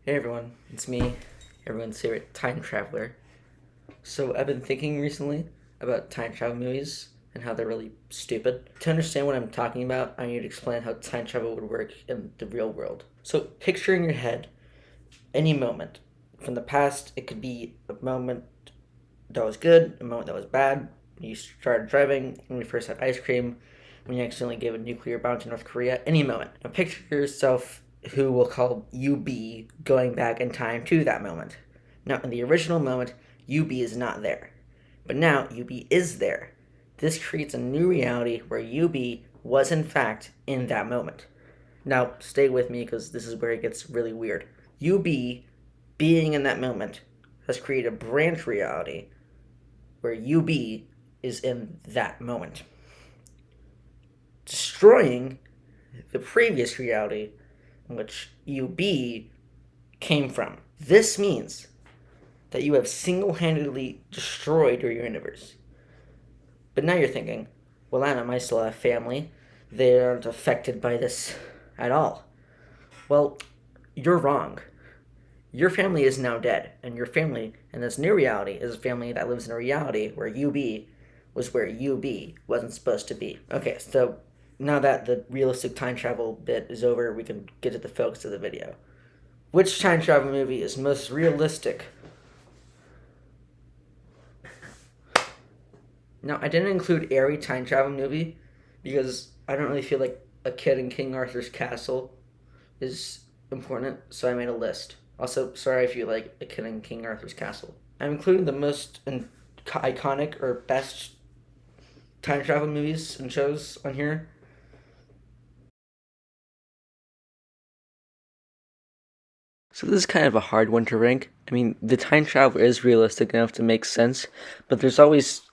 Hey everyone, it's me, everyone's favorite time traveler. So I've been thinking recently about time travel movies and how they're really stupid. To understand what I'm talking about, I need to explain how time travel would work in the real world. So picture in your head any moment. From the past, it could be a moment that was good, a moment that was bad, when you started driving, when you first had ice cream, when you accidentally gave a nuclear bomb to North Korea, any moment. Now picture yourself who we'll call UB going back in time to that moment. Now, in the original moment, UB is not there. But now UB is there. This creates a new reality where UB was in fact in that moment. Now, stay with me because this is where it gets really weird. UB being in that moment has created a branch reality where UB is in that moment, destroying the previous reality in which UB came from. This means that you have single handedly destroyed your universe. But now you're thinking, well, Anna, I still have family. They aren't affected by this at all. Well, you're wrong. Your family is now dead, and your family in this new reality is a family that lives in a reality where UB was where UB wasn't supposed to be. Okay, so now that the realistic time travel bit is over, we can get to the focus of the video. Which time travel movie is most realistic? Now, I didn't include every time travel movie because I don't really feel like a kid in King Arthur's castle is important, so I made a list. Also, sorry if you like a kid in King Arthur's castle. I'm including the most iconic or best time travel movies and shows on here. So this is kind of a hard one to rank. I mean, the time travel is realistic enough to make sense, but there's always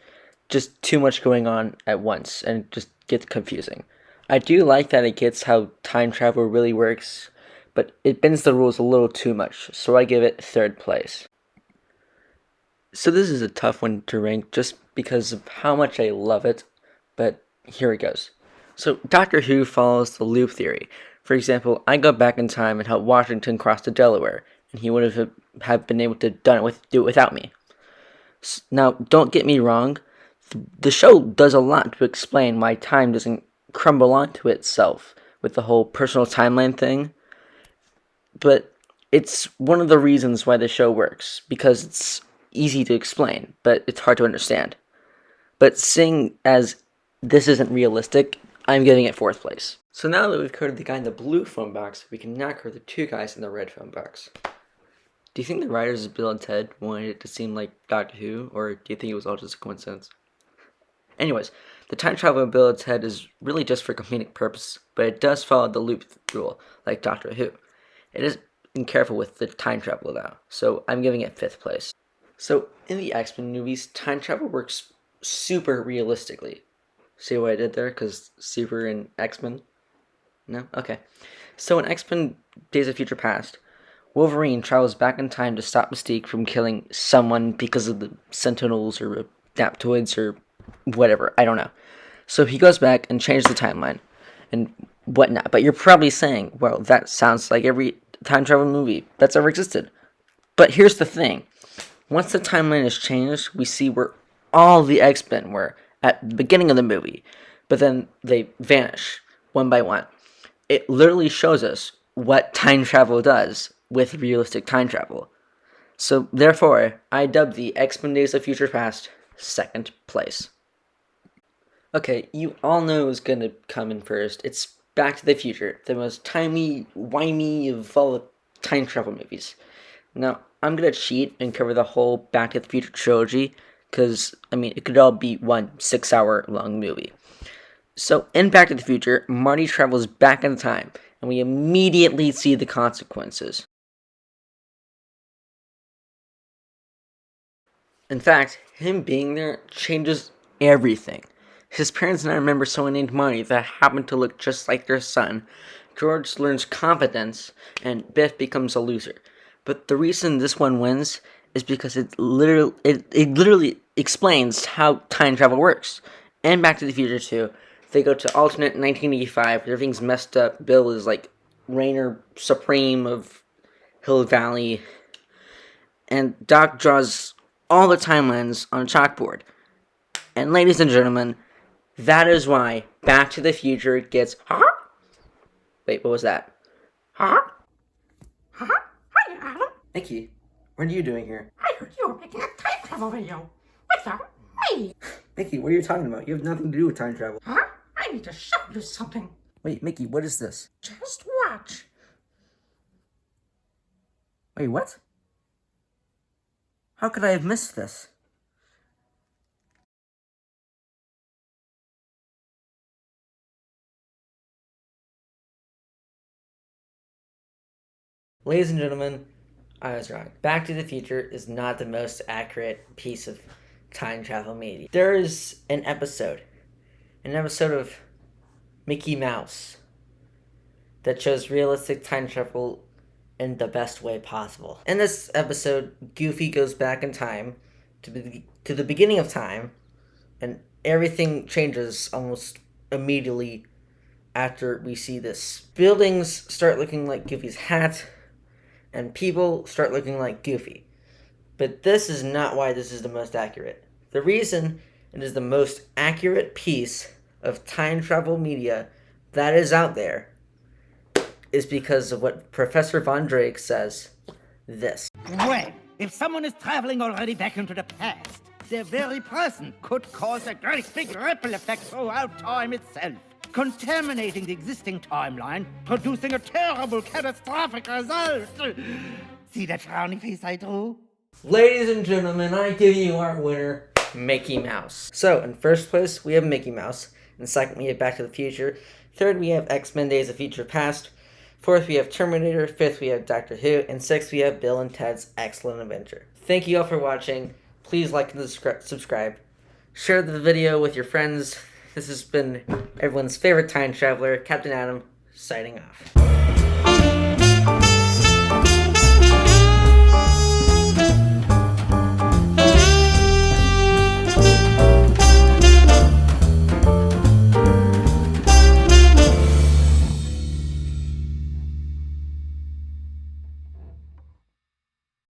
just too much going on at once, and it just gets confusing. I do like that it gets how time travel really works, but it bends the rules a little too much, so I give it third place. So this is a tough one to rank just because of how much I love it, but here it goes. So Doctor Who follows the loop theory. For example, I go back in time and help Washington cross to Delaware, and he would have been able to do it without me. Now, don't get me wrong, the show does a lot to explain why time doesn't crumble onto itself with the whole personal timeline thing, but it's one of the reasons why the show works, because it's easy to explain, but it's hard to understand. But seeing as this isn't realistic, I'm giving it fourth place. So now that we've covered the guy in the blue phone box, we can now cover the two guys in the red phone box. Do you think the writers of Bill and Ted wanted it to seem like Doctor Who, or do you think it was all just a coincidence? Anyways, the time travel in Bill and Ted is really just for comedic purpose, but it does follow the loop rule, like Doctor Who. It is careful with the time travel though, so I'm giving it fifth place. So in the X-Men movies, time travel works super realistically. See what I did there? Because super in X-Men? No? Okay. So in X-Men Days of Future Past, Wolverine travels back in time to stop Mystique from killing someone because of the Sentinels or Adaptoids or whatever. I don't know. So he goes back and changes the timeline and whatnot. But you're probably saying, well, that sounds like every time travel movie that's ever existed. But here's the thing. Once the timeline is changed, we see where all the X-Men were at the beginning of the movie. But then they vanish one by one. It literally shows us what time travel does with realistic time travel. So therefore, I dub the X-Men Days of Future Past second place. Okay, you all know who's gonna come in first. It's Back to the Future, the most timey-wimey of all the time travel movies. Now, I'm gonna cheat and cover the whole Back to the Future trilogy, because, I mean, it could all be one 6-hour long movie. So, in Back to the Future, Marty travels back in time, and we immediately see the consequences. In fact, him being there changes everything. His parents now remember someone named Marty that happened to look just like their son. George learns confidence, and Biff becomes a loser. But the reason this one wins is because it literally explains how time travel works. And Back to the Future 2, they go to alternate 1985, everything's messed up. Bill is like reigner supreme of Hill Valley, and Doc draws all the timelines on a chalkboard. And ladies and gentlemen, that is why Back to the Future gets... Wait, what was that? Hi, Adam. Mickey, what are you doing here? I heard you were making a time travel video without me. Mickey, what are you talking about? You have nothing to do with time travel. Huh? I need to show you something. Wait, Mickey, what is this? Just watch. Wait, what? How could I have missed this? Ladies and gentlemen, I was wrong. Back to the Future is not the most accurate piece of time travel media. There is an episode of Mickey Mouse that shows realistic time travel in the best way possible. In this episode, Goofy goes back in time to the beginning of time, and everything changes almost immediately after we see this. Buildings start looking like Goofy's hat, and people start looking like Goofy. But this is not why this is the most accurate. The reason it is the most accurate piece of time travel media that is out there is because of what Professor Von Drake says. This. Well, if someone is traveling already back into the past, their very person could cause a great big ripple effect throughout time itself, contaminating the existing timeline, producing a terrible, catastrophic result. See that frowny face I drew? Ladies and gentlemen, I give you our winner, Mickey Mouse. So, in first place, we have Mickey Mouse. In second, we have Back to the Future. Third, we have X-Men Days of Future Past. Fourth, we have Terminator. Fifth, we have Doctor Who. And sixth, we have Bill and Ted's Excellent Adventure. Thank you all for watching. Please like and subscribe. Share the video with your friends. This has been everyone's favorite time traveler, Captain Adam, signing off.